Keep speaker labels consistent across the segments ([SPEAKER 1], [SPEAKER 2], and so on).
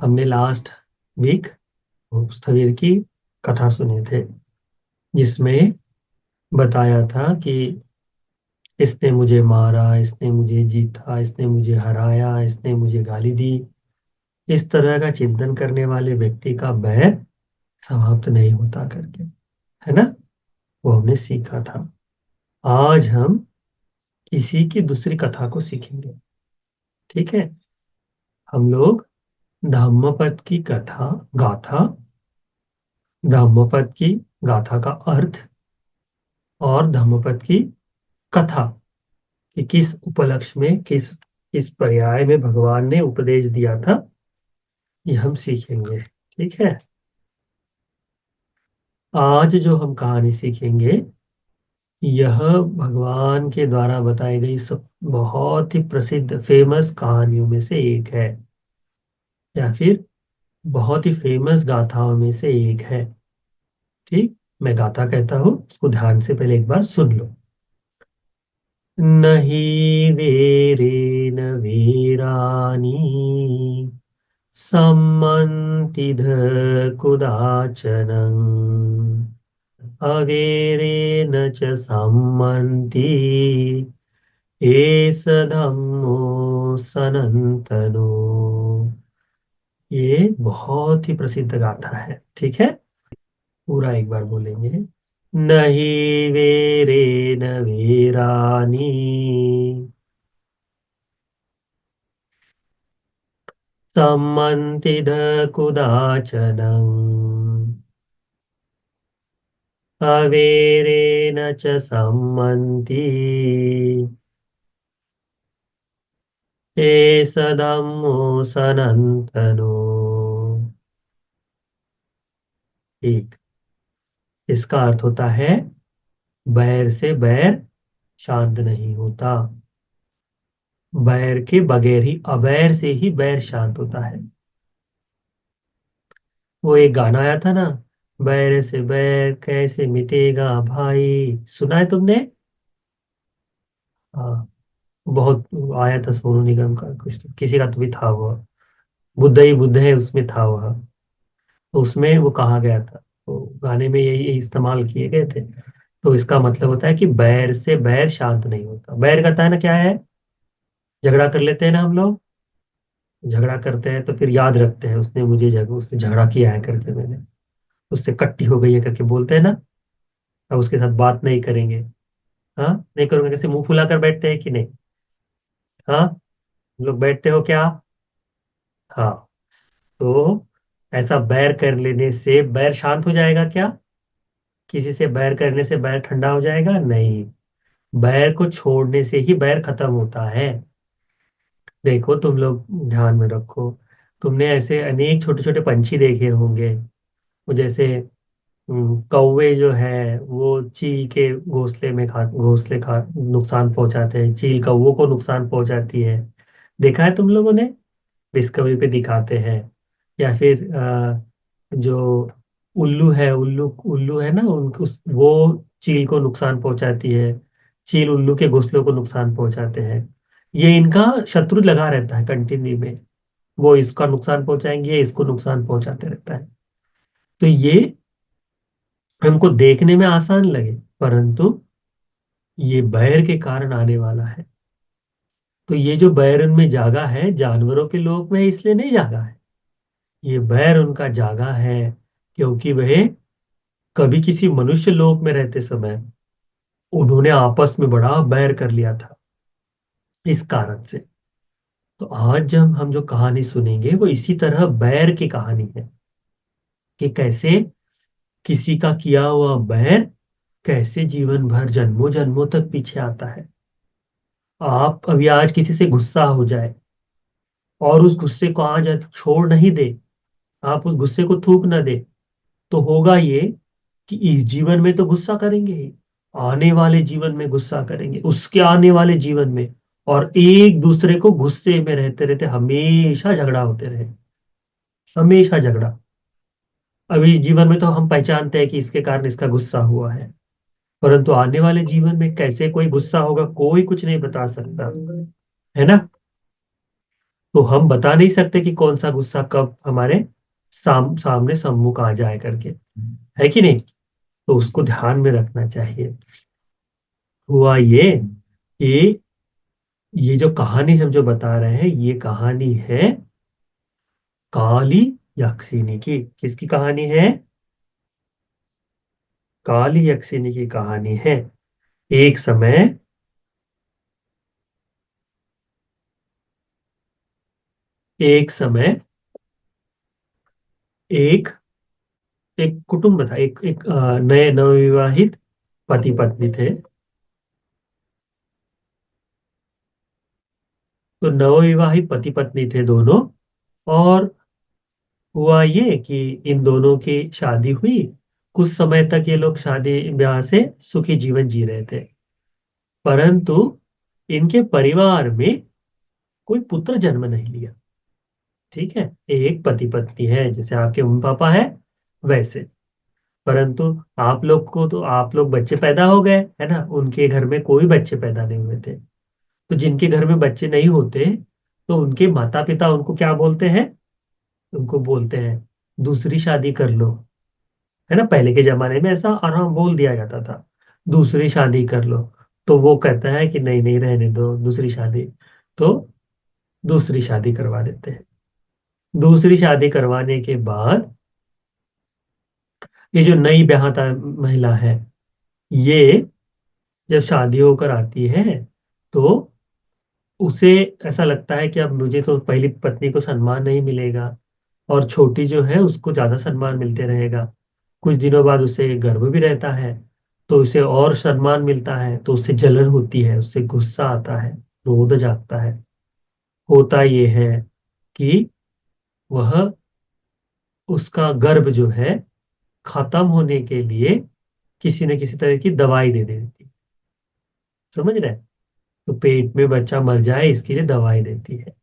[SPEAKER 1] हमने last week स्थवीर की कथा सुने थे, जिसमें बताया था कि इसने मुझे मारा, इसने मुझे जीता, इसने मुझे हराया, इसने मुझे गाली दी। इस तरह का चिंतन करने वाले व्यक्ति का बैर समाप्त नहीं होता करके, है ना। वो हमने सीखा था। आज हम इसी की दूसरी कथा को सीखेंगे। ठीक है। हम लोग धम्मपद की कथा, गाथा, धम्मपद की गाथा का अर्थ और धम्मपद की कथा कि किस उपलक्ष्य में, किस किस पर्याय में भगवान ने उपदेश दिया था, ये हम सीखेंगे। ठीक है। आज जो हम कहानी सीखेंगे, यह भगवान के द्वारा बताई गई सब बहुत ही प्रसिद्ध फेमस कहानियों में से एक है, या फिर बहुत ही फेमस गाथाओं में से एक है। ठीक। मैं गाथा कहता हूँ, उसको ध्यान से पहले एक बार सुन लो। नहीं वेरेन वीरानी सम्मन्तिध कुदाचनम् अवेरेन च सम्मन्ति एष धम्मो सनातनो। ये बहुत ही प्रसिद्ध गाथा है। ठीक है। पूरा एक बार बोलेंगे। नहीं वेरेन वीरानी सम्मन्तिध कुदाचनम् अवेरेन च सम्मन्ति एष धम्मो सनातनो। ठीक। इसका अर्थ होता है, बैर से बैर शांत नहीं होता, बैर के बगैर ही, अबैर से ही बैर शांत होता है। वो एक गाना आया था ना, बैर से बैर कैसे मिटेगा भाई, सुना है तुमने? हाँ। बहुत आया था सोनू निगम का, कुछ तो, किसी का तो भी था वो, बुद्ध ही बुद्ध है उसमें था वह। तो उसमें वो कहा गया था, तो गाने में यही इस्तेमाल किए गए थे। तो इसका मतलब होता है कि बैर से बैर शांत नहीं होता। बैर कहता है ना क्या है, झगड़ा कर लेते हैं ना हम लोग, झगड़ा करते हैं तो फिर याद रखते हैं उसने मुझे उससे झगड़ा किया है करके, मैंने उससे कट्टी हो गई है करके बोलते हैं ना। अब उसके साथ बात नहीं करेंगे। हाँ, नहीं करोगे कैसे, मुंह फुला कर बैठते हैं कि नहीं? हाँ, हम लोग बैठते हो क्या? हाँ। तो ऐसा बैर कर लेने से बैर शांत हो जाएगा क्या? किसी से बैर करने से बैर ठंडा हो जाएगा? नहीं। बैर को छोड़ने से ही बैर खत्म होता है। देखो तुम लोग ध्यान में रखो, तुमने ऐसे अनेक छोटे छोटे पंछी देखे होंगे। वो जैसे कौवे जो है वो चील के घोंसले खा नुकसान पहुंचाते हैं, चील कौवों को नुकसान पहुंचाती है। देखा है तुम लोगों ने? डिस्कवरी पे दिखाते हैं। या फिर जो उल्लू है, उल्लू उल्लू है ना, उनको वो चील को नुकसान पहुंचाती है, चील उल्लू के घोंसलों को नुकसान पहुंचाते हैं। ये इनका शत्रु लगा रहता है कंटिन्यू में, वो इसका नुकसान पहुंचाएंगे, ये इसको नुकसान पहुंचाते रहता है। तो ये हमको देखने में आसान लगे, परंतु ये बैर के कारण आने वाला है। तो ये जो बैर उनमें जागा है, जानवरों के लोक में इसलिए नहीं जागा है, ये बैर उनका जागा है क्योंकि वह कभी किसी मनुष्य लोक में रहते समय उन्होंने आपस में बड़ा बैर कर लिया था, इस कारण से। तो आज जब हम जो कहानी सुनेंगे वो इसी तरह बैर की कहानी है, कि कैसे किसी का किया हुआ बैर कैसे जीवन भर जन्मों जन्मों तक पीछे आता है। आप अभी आज किसी से गुस्सा हो जाए और उस गुस्से को आज छोड़ नहीं दे, आप उस गुस्से को थूक ना दे, तो होगा ये कि इस जीवन में तो गुस्सा करेंगे ही, आने वाले जीवन में गुस्सा करेंगे, उसके आने वाले जीवन में, और एक दूसरे को गुस्से में रहते रहते हमेशा झगड़ा होते रहे, हमेशा झगड़ा। अभी इस जीवन में तो हम पहचानते हैं कि इसके कारण इसका गुस्सा हुआ है, परंतु आने वाले जीवन में कैसे कोई गुस्सा होगा कोई कुछ नहीं बता सकता, है ना। तो हम बता नहीं सकते कि कौन सा गुस्सा कब हमारे सामने सम्मुख आ जाए करके, है कि नहीं। तो उसको ध्यान में रखना चाहिए। हुआ ये कि ये जो कहानी हम जो बता रहे हैं, ये कहानी है काली यक्षिनी की। किसकी कहानी है? काली यक्षिनी की कहानी है। एक समय, एक समय एक एक कुटुंब था। एक एक नए नवविवाहित पति पत्नी थे। तो नवविवाहित पति पत्नी थे दोनों। और हुआ ये कि इन दोनों की शादी हुई। कुछ समय तक ये लोग शादी ब्याह से सुखी जीवन जी रहे थे। परंतु इनके परिवार में कोई पुत्र जन्म नहीं लिया। ठीक है, एक पति पत्नी है, जैसे आपके मम्मी पापा है वैसे। परंतु आप लोग को तो, आप लोग बच्चे पैदा हो गए है ना, उनके घर में कोई बच्चे पैदा नहीं हुए थे। तो जिनके घर में बच्चे नहीं होते, तो उनके माता पिता उनको क्या बोलते हैं? उनको बोलते हैं दूसरी शादी कर लो, है ना। पहले के जमाने में ऐसा आराम बोल दिया जाता था, दूसरी शादी कर लो। तो वो कहता है कि नहीं नहीं, रहने दो दूसरी शादी। तो दूसरी शादी करवा देते हैं। दूसरी शादी करवाने के बाद ये जो नई ब्याहता महिला है, ये जब शादी होकर आती है, तो उसे ऐसा लगता है कि अब मुझे तो पहली पत्नी को सम्मान नहीं मिलेगा, और छोटी जो है उसको ज्यादा सम्मान मिलते रहेगा। कुछ दिनों बाद उसे गर्व भी रहता है, तो उसे और सम्मान मिलता है, तो उससे जलन होती है, उससे गुस्सा आता है, क्रोध जागता है। होता ये है कि वह, उसका गर्भ जो है खत्म होने के लिए किसी न किसी तरह की दवाई दे देती है। समझ रहे हैं? तो पेट में बच्चा मर जाए इसके लिए दवाई देती है।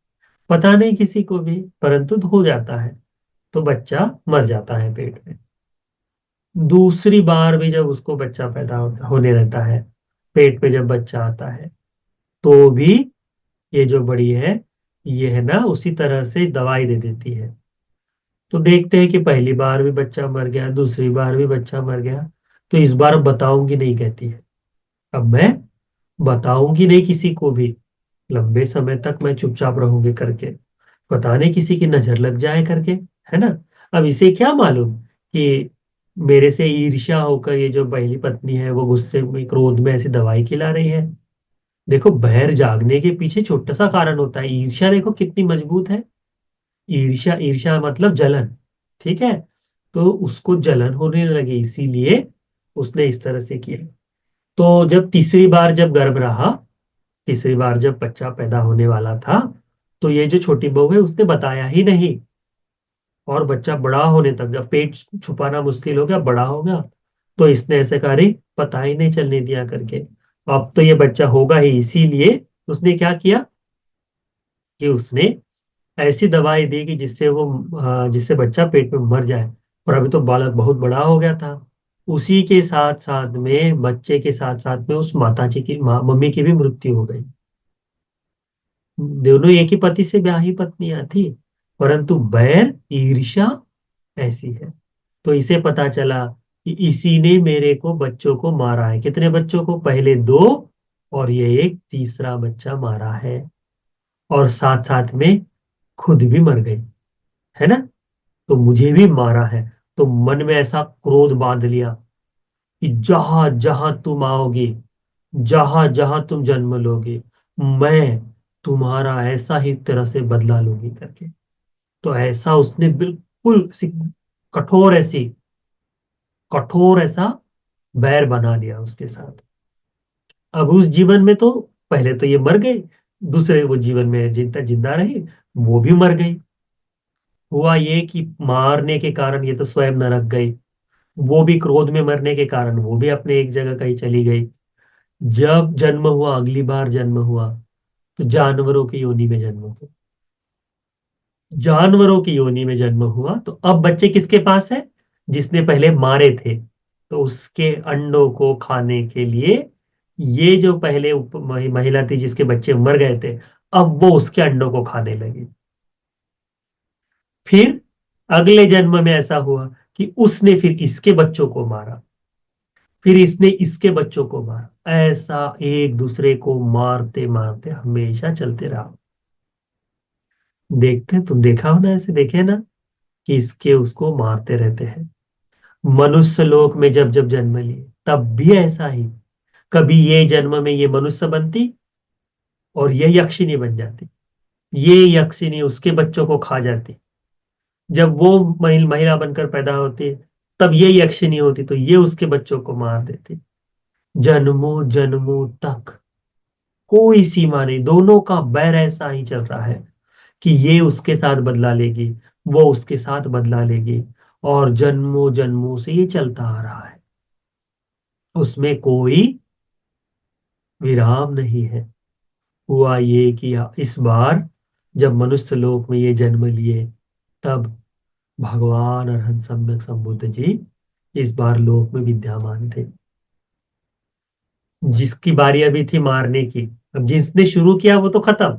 [SPEAKER 1] पता नहीं किसी को भी, परंतु हो जाता है। तो बच्चा मर जाता है पेट में। दूसरी बार भी जब उसको बच्चा होने रहता है, पेट में जब बच्चा आता है, तो भी ये जो बड़ी है, ये है ना, उसी तरह से दवाई दे देती है। तो देखते हैं कि पहली बार भी बच्चा मर गया, दूसरी बार भी बच्चा मर गया। तो इस बार बताऊंगी नहीं कहती है। अब मैं बताऊंगी नहीं किसी को भी, लंबे समय तक मैं चुपचाप रहूंगी करके, पता नहीं किसी की नजर लग जाए करके, है ना। अब इसे क्या मालूम कि मेरे से ईर्ष्या होकर ये जो पहली पत्नी है वो गुस्से में क्रोध में ऐसी दवाई खिला रही है। देखो, बहर जागने के पीछे छोटा सा कारण होता है। ईर्ष्या देखो कितनी मजबूत है। ईर्ष्या, ईर्ष्या मतलब जलन। ठीक है। तो उसको जलन होने लगी, इसीलिए उसने इस तरह से किया। तो जब तीसरी बार जब गर्भ रहा, तीसरी बार जब बच्चा पैदा होने वाला था, तो ये जो छोटी बहू है उसने बताया ही नहीं। और बच्चा बड़ा होने तक, जब पेट छुपाना मुश्किल हो गया, बड़ा हो गया, तो इसने ऐसे कहा, "अरे, पता ही नहीं चलने दिया करके, अब तो ये बच्चा होगा ही।" इसीलिए उसने क्या किया कि उसने ऐसी दवाई दी कि जिससे वो, जिससे बच्चा पेट में मर जाए। और अभी तो बालक बहुत बड़ा हो गया था। उसी के साथ साथ में, बच्चे के साथ साथ में, उस माता जी की मम्मी की भी मृत्यु हो गई। दोनों एक ही पति से ब्याही पत्नियां थी, परंतु बैर, ईर्ष्या ऐसी है। तो इसे पता चला कि इसी ने मेरे को बच्चों को मारा है। कितने बच्चों को? पहले दो, और ये एक तीसरा बच्चा मारा है। और साथ साथ में खुद भी मर गई, है ना। तो मुझे भी मारा है। तो मन में ऐसा क्रोध बांध लिया कि जहां जहां तुम आओगे, जहां जहां तुम जन्म लोगे, मैं तुम्हारा ऐसा ही तरह से बदला लूंगी करके। तो ऐसा उसने बिल्कुल कठोर ऐसी, कठोर ऐसा बैर बना लिया उसके साथ। अब उस जीवन में तो, पहले तो ये मर गई, दूसरे वो जीवन में जिंदा जिंदा रही, वो भी मर गई। हुआ ये कि मारने के कारण ये तो स्वयं नरक गई, वो भी क्रोध में मरने के कारण वो भी अपने एक जगह कहीं चली गई। जब जन्म हुआ, अगली बार जन्म हुआ, तो जानवरों की योनि में जन्म हुआ। जानवरों की योनि में जन्म हुआ, तो अब बच्चे किसके पास है? जिसने पहले मारे थे। तो उसके अंडों को खाने के लिए, ये जो पहले महिला थी जिसके बच्चे मर गए थे, अब वो उसके अंडों को खाने लगी। फिर अगले जन्म में ऐसा हुआ कि उसने फिर इसके बच्चों को मारा, फिर इसने इसके बच्चों को मारा, ऐसा एक दूसरे को मारते मारते हमेशा चलते रहा। देखते, तुम देखा हो ना, ऐसे देखे ना कि इसके उसको मारते रहते हैं। मनुष्य लोक में जब जब जन्म लिए तब भी ऐसा ही, कभी ये जन्म में ये मनुष्य बनती और ये यक्षिणी बन जाती, ये यक्षिणी उसके बच्चों को खा जाती। जब वो महिला बनकर पैदा होती है तब ये यक्षिणी होती तो ये उसके बच्चों को मार देती। जन्मों जन्मों तक कोई सीमा नहीं, दोनों का बैर ऐसा ही चल रहा है कि ये उसके साथ बदला लेगी, वो उसके साथ बदला लेगी, और जन्मों जन्मों से ये चलता आ रहा है, उसमें कोई विराम नहीं है। हुआ ये कि इस बार जब मनुष्य लोक में ये जन्म लिए तब भगवान अरहंत सम्यक संबुद्ध जी इस बार लोक में विद्यमान थे। जिसकी बारी अभी थी मारने की, अब जिसने शुरू किया वो तो खत्म,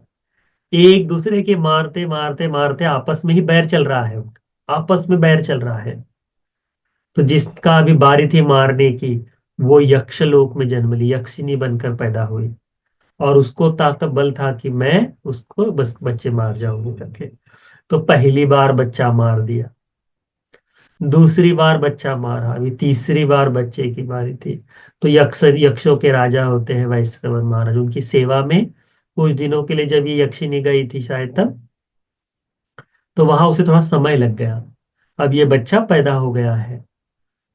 [SPEAKER 1] एक दूसरे के मारते मारते मारते आपस में ही बैर चल रहा है, आपस में बैर चल रहा है। तो जिसका अभी बारी थी मारने की, वो यक्ष लोक में जन्म ली, यक्षिनी बनकर पैदा हुई, और उसको ताकत बल था कि मैं उसको बस बच्चे मार जाऊंगी करके। तो पहली बार बच्चा मार दिया, दूसरी बार बच्चा मारा, अभी तीसरी बार बच्चे की बारी थी। तो यक्षों के राजा होते हैं वैश्रवण महाराज, उनकी सेवा में कुछ दिनों के लिए जब ये यक्षिनी गई थी शायद तब, तो वहां उसे थोड़ा समय लग गया। अब ये बच्चा पैदा हो गया है,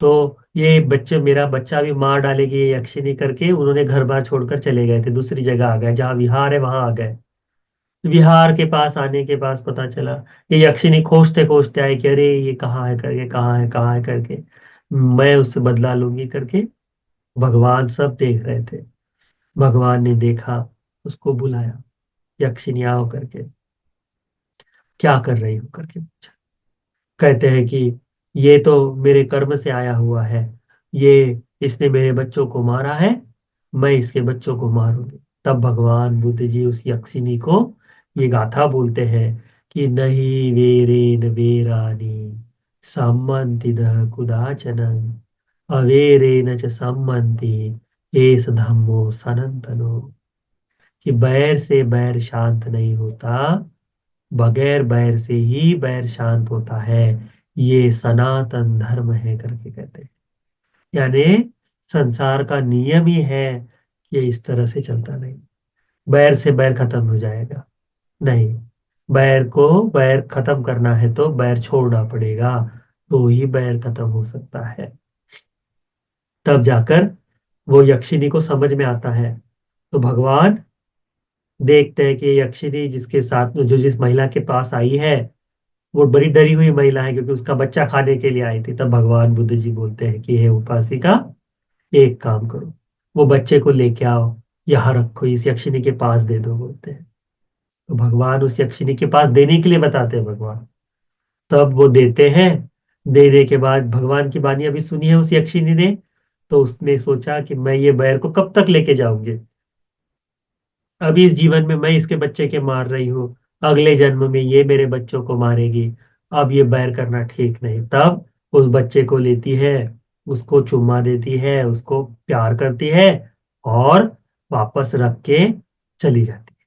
[SPEAKER 1] तो ये बच्चे मेरा बच्चा भी मार डालेगी ये यक्षिनी करके, उन्होंने घर बार छोड़कर चले गए थे, दूसरी जगह आ गए, जहाँ विहार है वहां आ गए। विहार के पास आने के पास पता चला, ये यक्षिनी खोजते खोजते आए कि अरे ये कहाँ है करके, कहाँ है कहाँ है करके, मैं उससे बदला लूंगी करके। भगवान सब देख रहे थे, भगवान ने देखा, उसको बुलाया, यक्षिनी आओ करके, क्या कर रही हो करके पूछा। कहते हैं कि ये तो मेरे कर्म से आया हुआ है, ये इसने मेरे बच्चों को मारा है, मैं इसके बच्चों को मारूंगी। तब भगवान बुद्ध जी उस यक्षिनी को ये गाथा बोलते हैं कि नहीं वेरेन वेरानी सम्मन्ति दह कुदाचन, अवेरेन च सम्मन्ति एष धम्मो सनातनो। कि बैर से बैर शांत नहीं होता, बगैर बैर से ही बैर शांत होता है, ये सनातन धर्म है करके कहते हैं। यानी संसार का नियम ही है कि ये इस तरह से चलता नहीं, बैर से बैर खत्म हो जाएगा नहीं। बैर को बैर खत्म करना है तो बैर छोड़ना पड़ेगा, तो ही बैर खत्म हो सकता है। तब जाकर वो यक्षिनी को समझ में आता है। तो भगवान देखते हैं कि ये यक्षिनी जिसके साथ जो जिस महिला के पास आई है वो बड़ी डरी हुई महिला है, क्योंकि उसका बच्चा खाने के लिए आई थी। तब भगवान बुद्ध जी बोलते हैं कि हे उपासिका, एक काम करो, वो बच्चे को लेके आओ, यहाँ रखो, इस यक्षिनी के पास दे दो बोलते हैं। तो भगवान उस यक्षिनी के पास देने के लिए बताते हैं भगवान, तब वो देते हैं। देने के बाद भगवान की वाणी अभी सुनी है उस यक्षिनी ने, तो उसने सोचा कि मैं ये बैर को कब तक लेके जाऊंगी, अभी इस जीवन में मैं इसके बच्चे के मार रही हूँ, अगले जन्म में ये मेरे बच्चों को मारेगी, अब ये बैर करना ठीक नहीं। तब उस बच्चे को लेती है, उसको चुम्मा देती है, उसको प्यार करती है, और वापस रख के चली जाती है।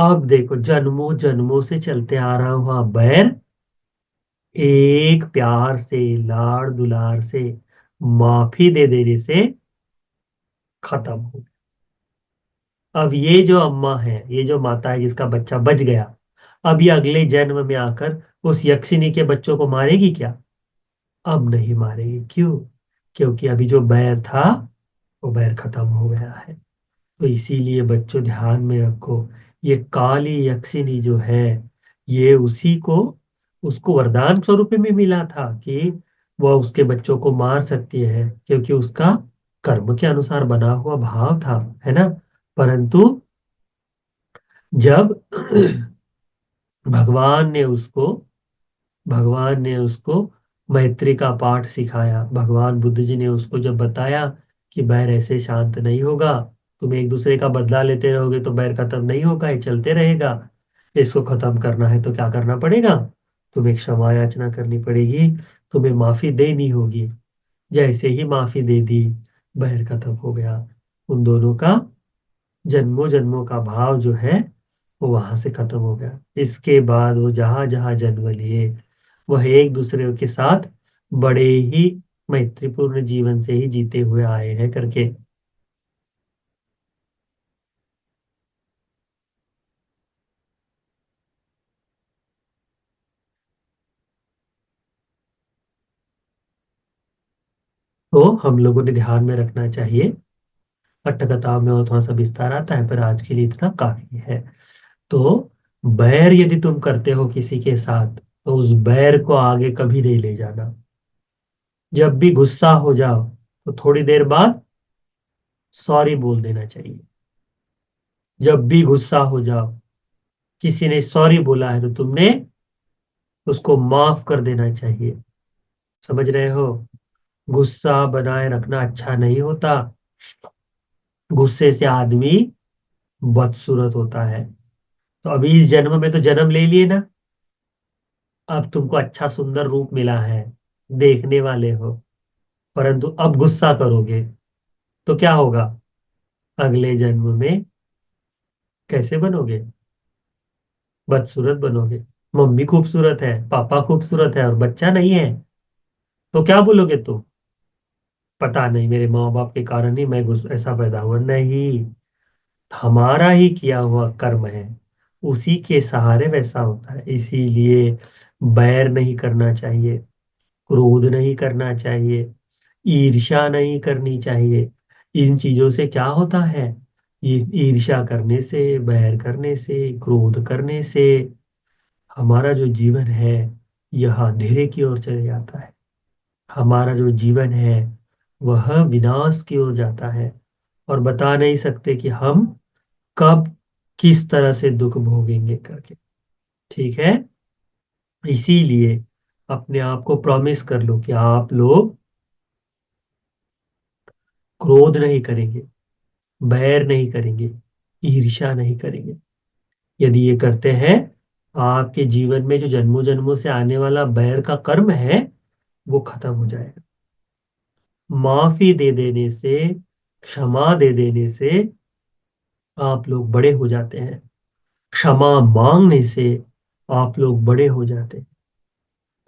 [SPEAKER 1] अब देखो जन्मों जन्मों से चलते आ रहा हुआ बैर एक प्यार से, लाड़ दुलार से, माफी दे देने से खत्म हो। अब ये जो अम्मा है, ये जो माता है जिसका बच्चा बच गया, अब ये अगले जन्म में आकर उस यक्षिनी के बच्चों को मारेगी क्या? अब नहीं मारेगी। क्यों? क्योंकि अभी जो बैर था वो बैर खत्म हो गया है। तो इसीलिए बच्चों ध्यान में रखो, ये काली यक्षिनी जो है, ये उसी को, उसको वरदान स्वरूप में मिला था कि वह उसके बच्चों को मार सकती है, क्योंकि उसका कर्म के अनुसार बना हुआ भाव था, है ना। परंतु जब भगवान ने उसको भगवान ने उसको मैत्री का पाठ सिखाया, भगवान बुद्ध जी ने उसको जब बताया कि बैर ऐसे शांत नहीं होगा, तुम एक दूसरे का बदला लेते रहोगे तो बैर खत्म नहीं होगा, ये चलते रहेगा, इसको खत्म करना है तो क्या करना पड़ेगा? तुम्हें क्षमा याचना करनी पड़ेगी, तुम्हें माफी देनी होगी। जैसे ही माफी दे दी, बैर खत्म हो गया। उन दोनों का जन्मों जन्मों का भाव जो है वो वहां से खत्म हो गया। इसके बाद वो जहां जहां जन्म लिए, वह एक दूसरे के साथ बड़े ही मैत्रीपूर्ण जीवन से ही जीते हुए आए हैं करके। तो हम लोगों ने ध्यान में रखना चाहिए। पट्टकथाओं में और थोड़ा सा विस्तार आता है, पर आज के लिए इतना काफी है। तो बैर यदि तुम करते हो किसी के साथ, तो उस बैर को आगे कभी नहीं ले जाना। जब भी गुस्सा हो जाओ, तो थोड़ी देर बाद सॉरी बोल देना चाहिए। जब भी गुस्सा हो जाओ, किसी ने सॉरी बोला है तो तुमने उसको माफ कर देना चाहिए। समझ रहे हो? गुस्सा बनाए रखना अच्छा नहीं होता। गुस्से से आदमी बदसूरत होता है। तो अभी इस जन्म में तो जन्म ले लिए ना, अब तुमको अच्छा सुंदर रूप मिला है, देखने वाले हो। परंतु अब गुस्सा करोगे तो क्या होगा? अगले जन्म में कैसे बनोगे? बदसूरत बनोगे। मम्मी खूबसूरत है, पापा खूबसूरत है, और बच्चा नहीं है, तो क्या बोलोगे तुम? पता नहीं, मेरे माँ बाप के कारण ही मैं ऐसा पैदा हुआ। नहीं, हमारा ही किया हुआ कर्म है, उसी के सहारे वैसा होता है। इसीलिए बैर नहीं करना चाहिए, क्रोध नहीं करना चाहिए, ईर्ष्या नहीं करनी चाहिए। इन चीजों से क्या होता है? ये ईर्ष्या करने से, बैर करने से, क्रोध करने से हमारा जो जीवन है यह अंधेरे की ओर चले जाता है। हमारा जो जीवन है वह विनाश की ओर जाता है। और बता नहीं सकते कि हम कब किस तरह से दुख भोगेंगे करके। ठीक है? इसीलिए अपने आप को प्रॉमिस कर लो कि आप लोग क्रोध नहीं करेंगे, बैर नहीं करेंगे, ईर्ष्या नहीं करेंगे। यदि ये करते हैं, आपके जीवन में जो जन्मों जन्मों से आने वाला बैर का कर्म है वो खत्म हो जाएगा। माफी दे देने से, क्षमा दे देने से आप लोग बड़े हो जाते हैं। क्षमा मांगने से आप लोग बड़े हो जाते हैं।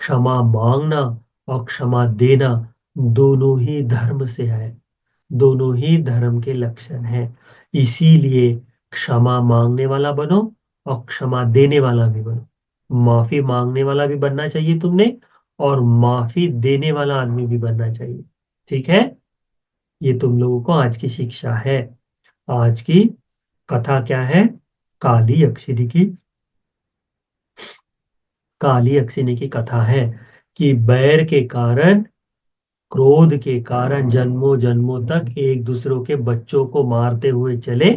[SPEAKER 1] क्षमा मांगना और क्षमा देना दोनों ही धर्म से है, दोनों ही धर्म के लक्षण हैं। इसीलिए क्षमा मांगने वाला बनो और क्षमा देने वाला भी बनो। माफी मांगने वाला भी बनना चाहिए तुमने, और माफी देने वाला आदमी भी बनना चाहिए। ठीक है? ये तुम लोगों को आज की शिक्षा है। आज की कथा क्या है? काली यक्षिणी की, काली यक्षिणी की कथा है कि बैर के कारण, क्रोध के कारण जन्मों जन्मों तक एक दूसरों के बच्चों को मारते हुए चले।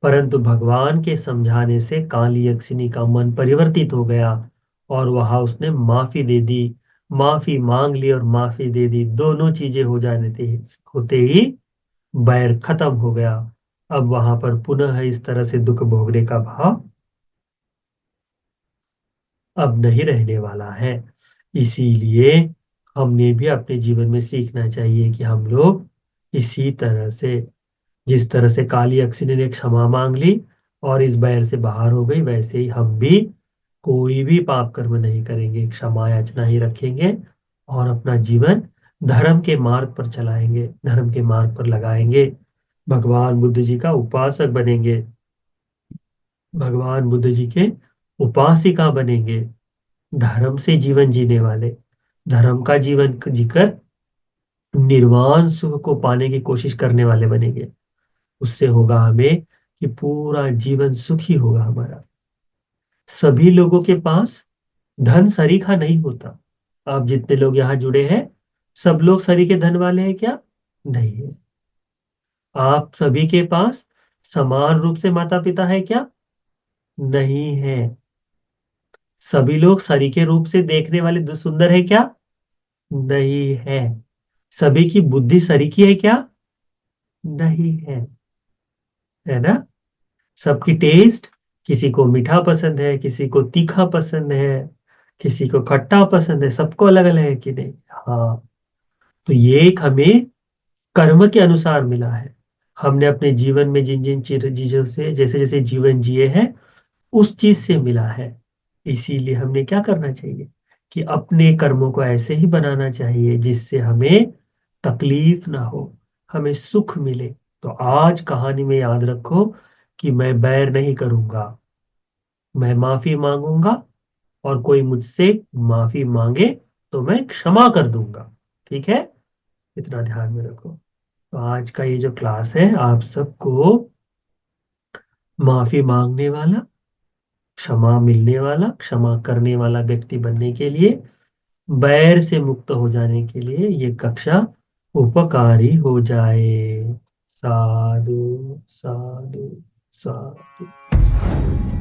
[SPEAKER 1] परंतु भगवान के समझाने से काली यक्षिणी का मन परिवर्तित हो गया, और वहां उसने माफी दे दी। माफी मांग ली और माफी दे दी, दोनों चीजें हो जाने थे, होते ही बैर खत्म हो गया। अब वहां पर पुनः इस तरह से दुख भोगने का भाव अब नहीं रहने वाला है। इसीलिए हमने भी अपने जीवन में सीखना चाहिए कि हम लोग इसी तरह से, जिस तरह से काली अक्सनी ने क्षमा मांग ली और इस बैर से बाहर हो गई, वैसे ही हम भी कोई भी पाप कर्म नहीं करेंगे, क्षमा याचना ही रखेंगे और अपना जीवन धर्म के मार्ग पर चलाएंगे, धर्म के मार्ग पर लगाएंगे। भगवान बुद्ध जी का उपासक बनेंगे, भगवान बुद्ध जी के उपासिका बनेंगे, धर्म से जीवन जीने वाले, धर्म का जीवन जीकर निर्वाण सुख को पाने की कोशिश करने वाले बनेंगे। उससे होगा हमें कि पूरा जीवन सुखी होगा हमारा। सभी लोगों के पास धन सरीखा नहीं होता। आप जितने लोग यहाँ जुड़े हैं, सब लोग सरीखे धन वाले हैं क्या? नहीं है। आप सभी के पास समान रूप से माता पिता है क्या? नहीं है। सभी लोग सरीखे रूप से देखने वाले सुंदर है क्या? नहीं है। सभी की बुद्धि सरीखी है क्या? नहीं है। है ना? सबकी टेस्ट, किसी को मीठा पसंद है, किसी को तीखा पसंद है, किसी को खट्टा पसंद है, सबको अलग अलग है कि नहीं? हाँ। तो ये एक हमें कर्म के अनुसार मिला है। हमने अपने जीवन में जिन जिन चीजों से जैसे जैसे जीवन जिए हैं उस चीज से मिला है। इसीलिए हमने क्या करना चाहिए कि अपने कर्मों को ऐसे ही बनाना चाहिए जिससे हमें तकलीफ ना हो, हमें सुख मिले। तो आज कहानी में याद रखो कि मैं बैर नहीं करूंगा, मैं माफी मांगूंगा, और कोई मुझसे माफी मांगे तो मैं क्षमा कर दूंगा। ठीक है? इतना ध्यान में रखो। तो आज का ये जो क्लास है आप सबको माफी मांगने वाला, क्षमा मिलने वाला, क्षमा करने वाला व्यक्ति बनने के लिए, बैर से मुक्त हो जाने के लिए ये कक्षा उपकारी हो जाए। साधु साधु साधु।